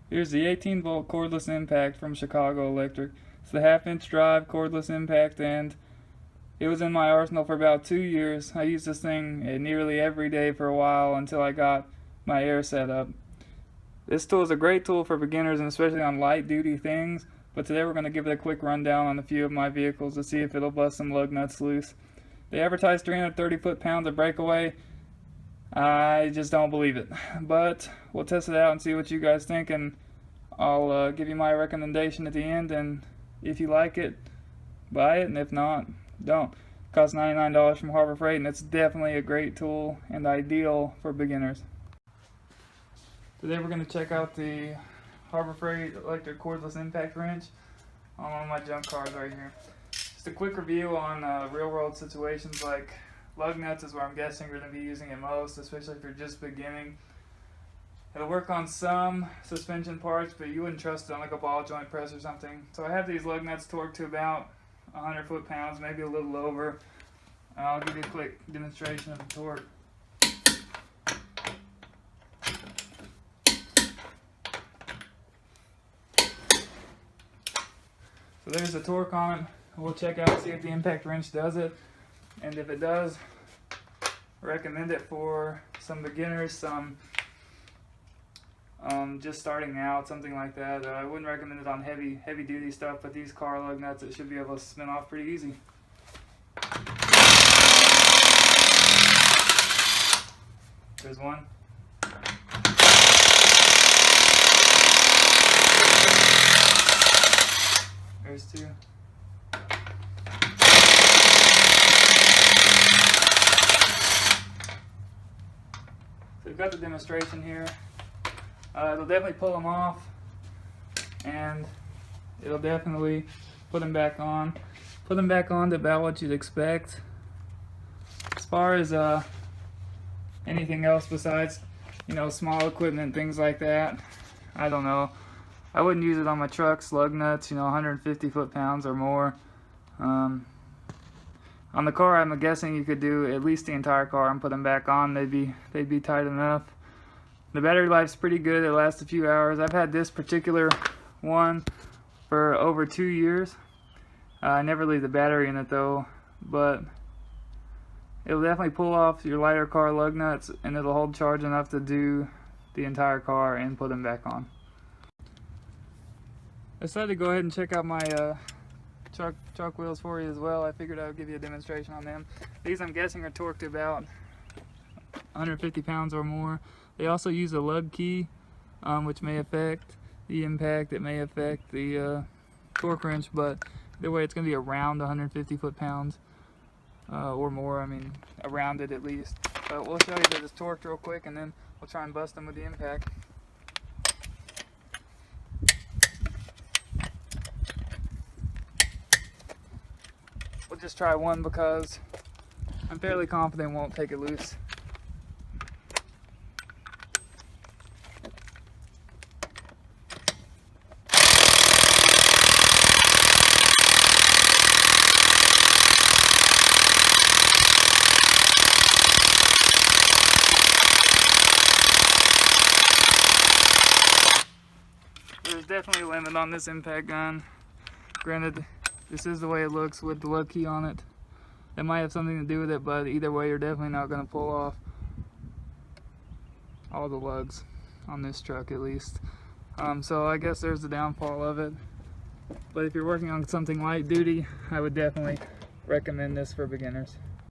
Here's the 18-volt cordless impact from Chicago Electric. It's the half-inch drive cordless impact, and it was in my arsenal for about 2 years. I used this thing nearly every day for a while until I got my air set up. This tool is a great tool for beginners and especially on light duty things, but today we're going to give it a quick rundown on a few of my vehicles to see if it'll bust some lug nuts loose. They advertise 330 foot-pounds of breakaway. I just don't believe it, but we'll test it out and see what you guys think, and I'll give you my recommendation at the end, and if you like it, buy it, and if not, don't. It costs $99 from Harbor Freight, and it's definitely a great tool and ideal for beginners. Today we're going to check out the Harbor Freight electric cordless impact wrench on one of my junk cars right here. Just a quick review on real world situations like lug nuts is where I'm guessing you're going to be using it most, especially if you're just beginning. It'll work on some suspension parts, but you wouldn't trust it on like a ball joint press or something. So I have these lug nuts torqued to about 100 foot-pounds, maybe a little over. I'll give you a quick demonstration of the torque. So there's the torque on it. We'll check out and see if the impact wrench does it. And if it does, recommend it for some beginners, some just starting out, something like that. I wouldn't recommend it on heavy duty stuff, but these car lug nuts, it should be able to spin off pretty easy. There's one. There's two. So we've got the demonstration here. It'll definitely pull them off, and it'll definitely put them back on. Put them back on to about what you'd expect. As far as anything else besides, small equipment, things like that, I don't know. I wouldn't use it on my trucks, lug nuts, 150 foot-pounds or more. On the car, I'm guessing you could do at least the entire car and put them back on. They'd be tight enough. The battery life's pretty good. It lasts a few hours. I've had this particular one for over 2 years. I never leave the battery in it though, but it'll definitely pull off your lighter car lug nuts, and it'll hold charge enough to do the entire car and put them back on. I decided to go ahead and check out my truck wheels for you as well. I figured I would give you a demonstration on them. These, I'm guessing, are torqued to about 150 pounds or more. They also use a lug key, which may affect the impact. It may affect the torque wrench, but either way, it's going to be around 150 foot-pounds or more. I mean, around it at least. But we'll show you that it's torqued real quick, and then we'll try and bust them with the impact. We'll just try one because I'm fairly confident it won't take it loose. There's definitely a limit on this impact gun. Granted, this is the way it looks with the lug key on it. That might have something to do with it, but either way, you're definitely not going to pull off all the lugs on this truck, at least. So I guess there's the downfall of it. But if you're working on something light duty, I would definitely recommend this for beginners.